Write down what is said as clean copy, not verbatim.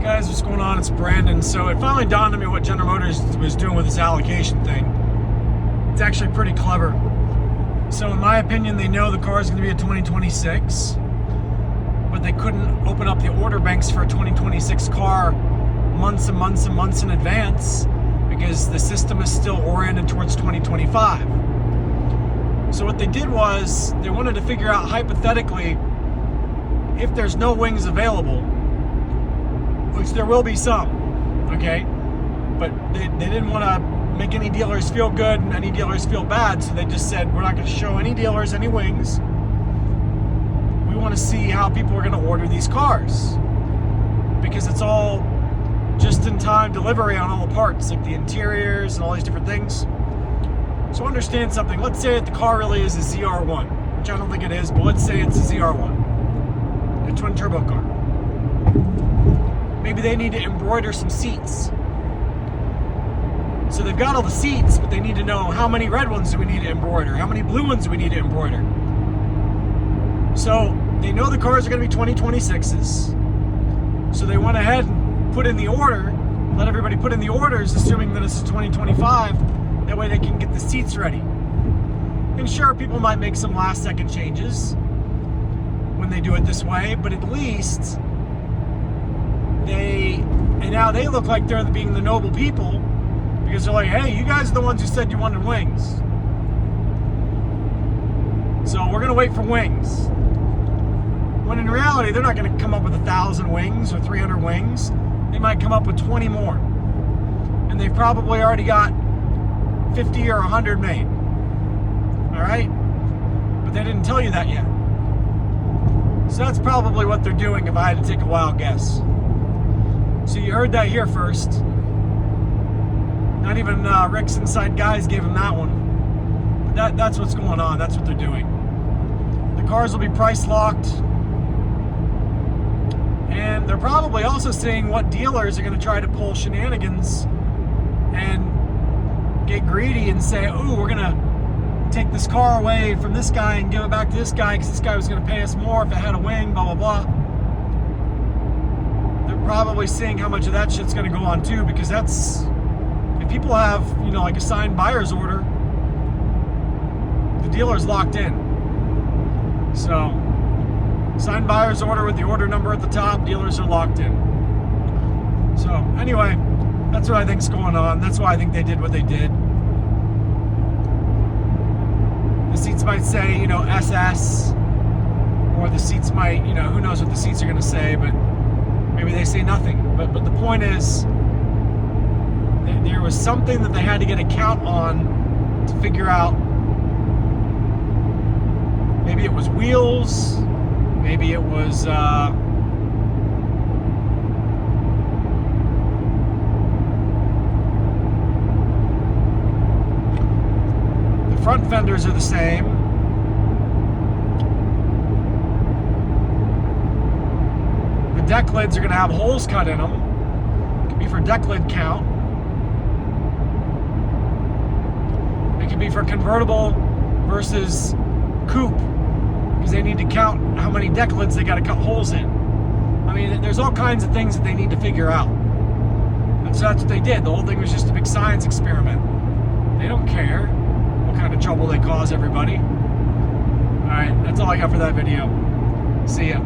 Guys, what's going on? It's Brandon. So it finally dawned on me what General Motors was doing with this allocation thing. It's actually pretty clever. So in my opinion, they know the car is going to be a 2026, but they couldn't open up the order banks for a 2026 car months and months and months in advance because the system is still oriented towards 2025. So what they did was they wanted to figure out hypothetically if there's no wings available, which there will be some, okay? But they didn't want to make any dealers feel good and any dealers feel bad, so they just said, we're not going to show any dealers any wings. We want to see how people are going to order these cars, because it's all just-in-time delivery on all the parts, like the interiors and all these different things. So understand something. Let's say that the car really is a zr1, which I don't think it is, but let's say it's a zr1, a twin-turbo car. Maybe they need to embroider some seats. So they've got all the seats, but they need to know how many red ones do we need to embroider? How many blue ones do we need to embroider? So they know the cars are going to be 2026s. So they went ahead and put in the order, let everybody put in the orders, assuming that it's 2025. That way they can get the seats ready. And sure, people might make some last second changes when they do it this way, but at least now they look like they're being the noble people, because they're like, hey, you guys are the ones who said you wanted wings. So we're going to wait for wings. When in reality, they're not going to come up with 1,000 wings or 300 wings. They might come up with 20 more. And they've probably already got 50 or 100 made. All right? But they didn't tell you that yet. So that's probably what they're doing if I had to take a wild guess. So you heard that here first. Not even Rick's Inside Guys gave him that one. But that's what's going on. That's what they're doing. The cars will be price locked. And they're probably also seeing what dealers are going to try to pull shenanigans and get greedy and say, oh, we're going to take this car away from this guy and give it back to this guy because this guy was going to pay us more if it had a wing, blah, blah, blah. They're probably seeing how much of that shit's going to go on too, because that's, if people have, you know, like a signed buyer's order, the dealer's locked in. So, signed buyer's order with the order number at the top, dealers are locked in. So, anyway, that's what I think's going on. That's why I think they did what they did. The seats might say, you know, SS, or the seats might, you know, who knows what the seats are going to say, but maybe they say nothing. But the point is, there was something that they had to get a count on to figure out. Maybe it was wheels, maybe it was the front fenders are the same. The deck lids are going to have holes cut in them. It could be for deck lid count. It could be for convertible versus coupe, because they need to count how many deck lids they got to cut holes in. I mean, there's all kinds of things that they need to figure out. And so that's what they did. The whole thing was just a big science experiment. They don't care what kind of trouble they cause everybody. All right, that's all I got for that video. See ya.